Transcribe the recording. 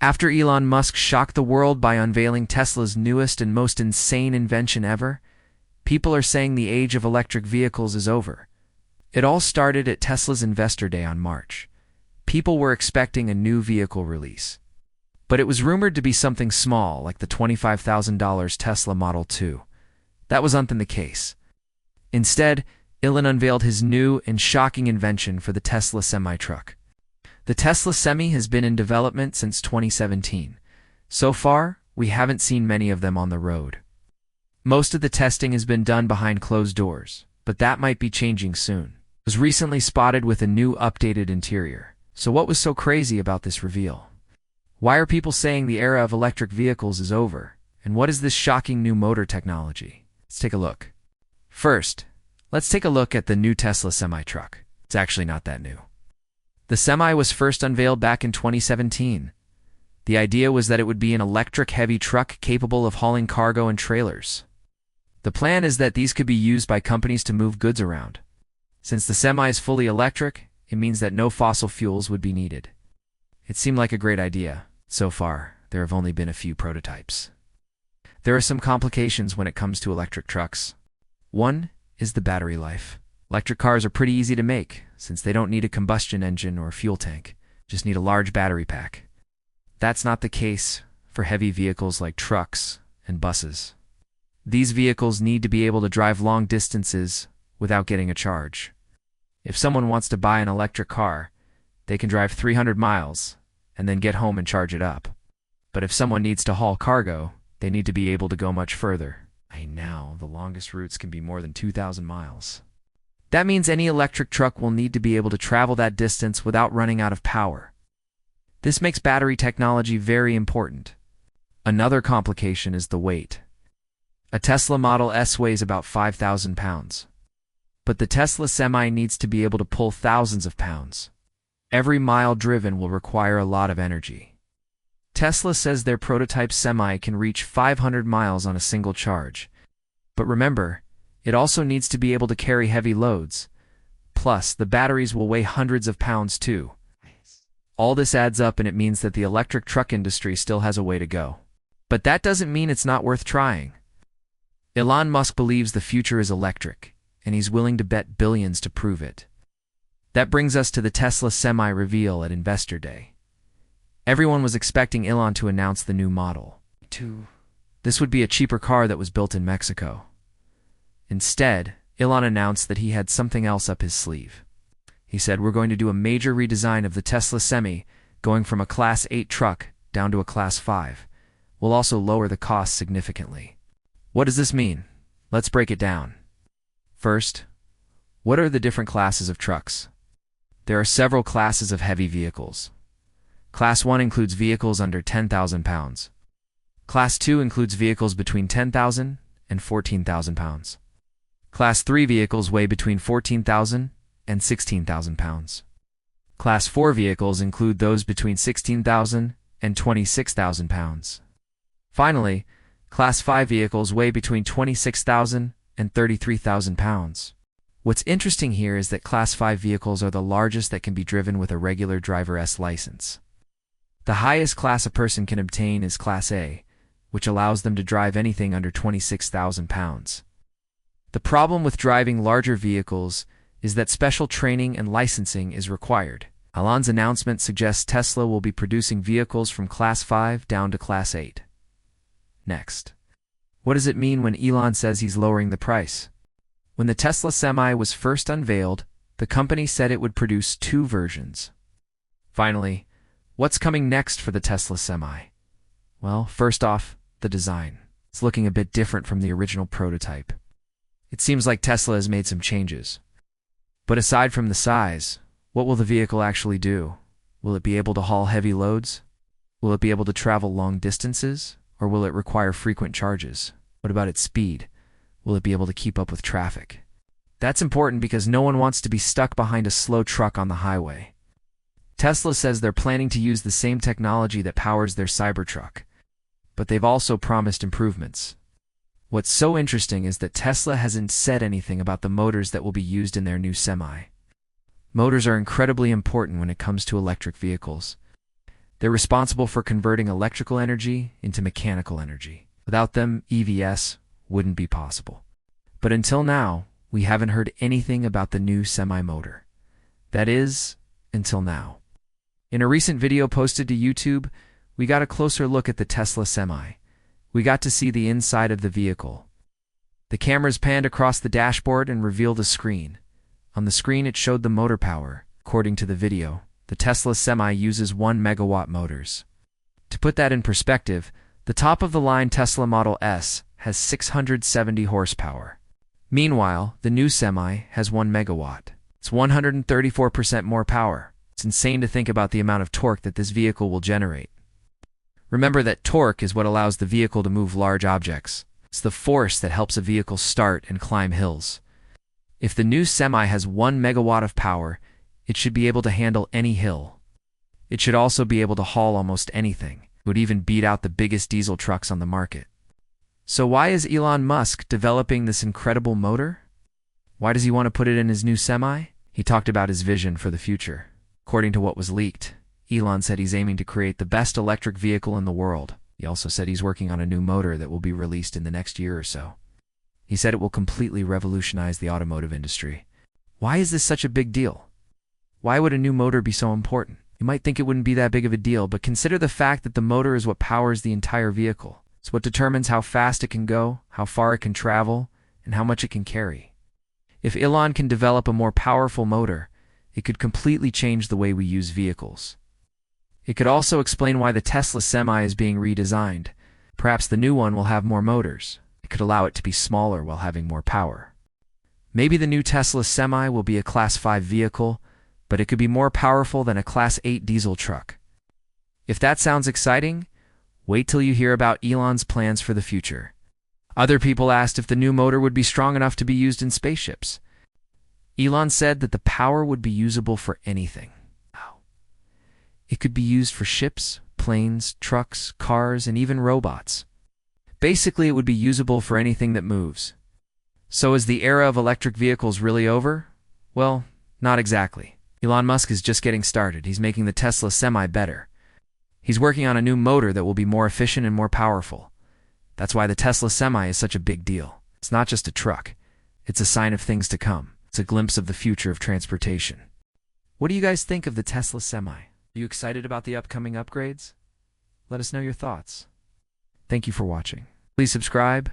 After Elon Musk shocked the world by unveiling Tesla's newest and most insane invention ever, people are saying the age of electric vehicles is over. It all started at Tesla's Investor Day on March. People were expecting a new vehicle release. But it was rumored to be something small, like the $25,000 Tesla Model 2. That wasn't the case. Instead, Elon unveiled his new and shocking invention for the Tesla semi-truck. The Tesla Semi has been in development since 2017. So far, we haven't seen many of them on the road. Most of the testing has been done behind closed doors, but that might be changing soon. It was recently spotted with a new updated interior. So what was so crazy about this reveal? Why are people saying the era of electric vehicles is over? And what is this shocking new motor technology? Let's take a look. First, let's take a look at the new Tesla semi-truck. It's actually not that new. The Semi was first unveiled back in 2017. The idea was that it would be an electric heavy truck capable of hauling cargo and trailers. The plan is that these could be used by companies to move goods around. Since the Semi is fully electric, it means that no fossil fuels would be needed. It seemed like a great idea. So far, there have only been a few prototypes. There are some complications when it comes to electric trucks. One is the battery life. Electric cars are pretty easy to make, since they don't need a combustion engine or fuel tank, just need a large battery pack. That's not the case for heavy vehicles like trucks and buses. These vehicles need to be able to drive long distances without getting a charge. If someone wants to buy an electric car, they can drive 300 miles and then get home and charge it up. But if someone needs to haul cargo, they need to be able to go much further. Now, the longest routes can be more than 2,000 miles. That means any electric truck will need to be able to travel that distance without running out of power. This makes battery technology very important. Another complication is the weight. A Tesla Model S weighs about 5,000 pounds. But the Tesla Semi needs to be able to pull thousands of pounds. Every mile driven will require a lot of energy. Tesla says their prototype Semi can reach 500 miles on a single charge. But remember, it also needs to be able to carry heavy loads. Plus, the batteries will weigh hundreds of pounds too. All this adds up, and it means that the electric truck industry still has a way to go. But that doesn't mean it's not worth trying. Elon Musk believes the future is electric, and he's willing to bet billions to prove it. That brings us to the Tesla Semi reveal at Investor Day. Everyone was expecting Elon to announce the new Model 2. This would be a cheaper car that was built in Mexico. Instead, Elon announced that he had something else up his sleeve. He said, "We're going to do a major redesign of the Tesla Semi, going from a Class 8 truck down to a Class 5. We'll also lower the cost significantly." What does this mean? Let's break it down. First, what are the different classes of trucks? There are several classes of heavy vehicles. Class 1 includes vehicles under 10,000 pounds. Class 2 includes vehicles between 10,000 and 14,000 pounds. Class 3 vehicles weigh between 14,000 and 16,000 pounds. Class 4 vehicles include those between 16,000 and 26,000 pounds. Finally, Class 5 vehicles weigh between 26,000 and 33,000 pounds. What's interesting here is that Class 5 vehicles are the largest that can be driven with a regular driver's license. The highest class a person can obtain is Class A, which allows them to drive anything under 26,000 pounds. The problem with driving larger vehicles is that special training and licensing is required. Elon's announcement suggests Tesla will be producing vehicles from Class 5 down to Class 8. Next, what does it mean when Elon says he's lowering the price? When the Tesla Semi was first unveiled, the company said it would produce 2 versions. Finally, what's coming next for the Tesla Semi? Well, first off, the design. It's looking a bit different from the original prototype. It seems like Tesla has made some changes. But aside from the size, what will the vehicle actually do? Will it be able to haul heavy loads? Will it be able to travel long distances? Or will it require frequent charges? What about its speed? Will it be able to keep up with traffic? That's important because no one wants to be stuck behind a slow truck on the highway. Tesla says they're planning to use the same technology that powers their Cybertruck. But they've also promised improvements. What's so interesting is that Tesla hasn't said anything about the motors that will be used in their new Semi. Motors are incredibly important when it comes to electric vehicles. They're responsible for converting electrical energy into mechanical energy. Without them, EVs wouldn't be possible. But until now, we haven't heard anything about the new semi-motor. That is, until now. In a recent video posted to YouTube, we got a closer look at the Tesla Semi. We got to see the inside of the vehicle. The cameras panned across the dashboard and revealed a screen. On the screen, it showed the motor power. According to the video, the Tesla Semi uses 1 megawatt motors. To put that in perspective, the top-of-the-line Tesla Model S has 670 horsepower. Meanwhile, the new Semi has 1 megawatt. It's 134% more power. It's insane to think about the amount of torque that this vehicle will generate. Remember that torque is what allows the vehicle to move large objects. It's the force that helps a vehicle start and climb hills. If the new Semi has 1 megawatt of power, it should be able to handle any hill. It should also be able to haul almost anything. It would even beat out the biggest diesel trucks on the market. So why is Elon Musk developing this incredible motor? Why does he want to put it in his new Semi? He talked about his vision for the future. According to what was leaked, Elon said he's aiming to create the best electric vehicle in the world. He also said he's working on a new motor that will be released in the next year or so. He said it will completely revolutionize the automotive industry. Why is this such a big deal? Why would a new motor be so important? You might think it wouldn't be that big of a deal, but consider the fact that the motor is what powers the entire vehicle. It's what determines how fast it can go, how far it can travel, and how much it can carry. If Elon can develop a more powerful motor, it could completely change the way we use vehicles. It could also explain why the Tesla Semi is being redesigned. Perhaps the new one will have more motors. It could allow it to be smaller while having more power. Maybe the new Tesla Semi will be a Class 5 vehicle, but it could be more powerful than a Class 8 diesel truck. If that sounds exciting, wait till you hear about Elon's plans for the future. Other people asked if the new motor would be strong enough to be used in spaceships. Elon said that the power would be usable for anything. It could be used for ships, planes, trucks, cars, and even robots. Basically, it would be usable for anything that moves. So is the era of electric vehicles really over? Well, not exactly. Elon Musk is just getting started. He's making the Tesla Semi better. He's working on a new motor that will be more efficient and more powerful. That's why the Tesla Semi is such a big deal. It's not just a truck. It's a sign of things to come. It's a glimpse of the future of transportation. What do you guys think of the Tesla Semi? Are you excited about the upcoming upgrades? Let us know your thoughts. Thank you for watching. Please subscribe